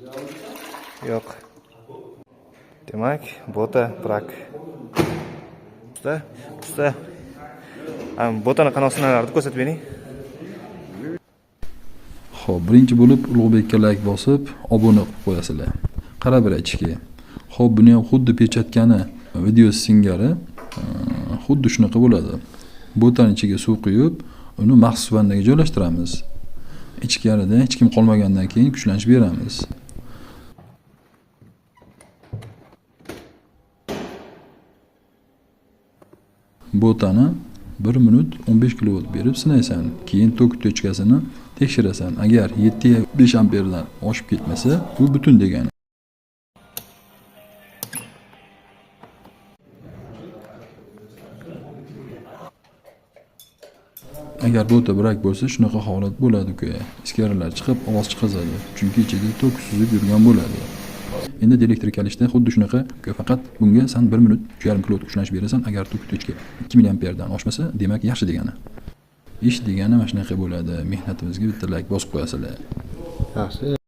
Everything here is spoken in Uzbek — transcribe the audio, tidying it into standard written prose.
Yo'q. Demak, bota brak. Usta. Botani qanaqa sinarlarni ko'rsatib bering. Xo'p, birinchi bo'lib Ulug'bekka like bosib, obuna qilib qo'yasizlar. Qara bir ichki. Xo'p, buni ham xuddi pechatkani video singari xuddi shunaqa bo'ladi. Botani ichiga suv quyib, uni maxsus vannaga joylashtiramiz. Ichkarida hech kim qolmagandan keyin kuchlantirib beramiz. Botani 1 minut 15 kilovolt berib sinaysan. Keyin tok tochkasini tekshirasan. Agar 7-5 amperdan oshib ketmasa, bu butun degani. Agar bota brak bo'lsa, shunaqa holat bo'ladi-ku. Iskarilar chiqib, ovoz chiqazadi. Chunki ichida tok suzib yurgan bo'ladi. Endi elektrikalishda xuddi shunaqa, faqat bunga sen 1 minut 3,5 kilovolt kuchlanish berasan. Agar tok tochka 2 mA dan oshmasa, demak yaxshi degani. Ish degani mana shunaqa bo'ladi. Mehnatimizga bitta like bosib qo'yasizlar. Yaxshi.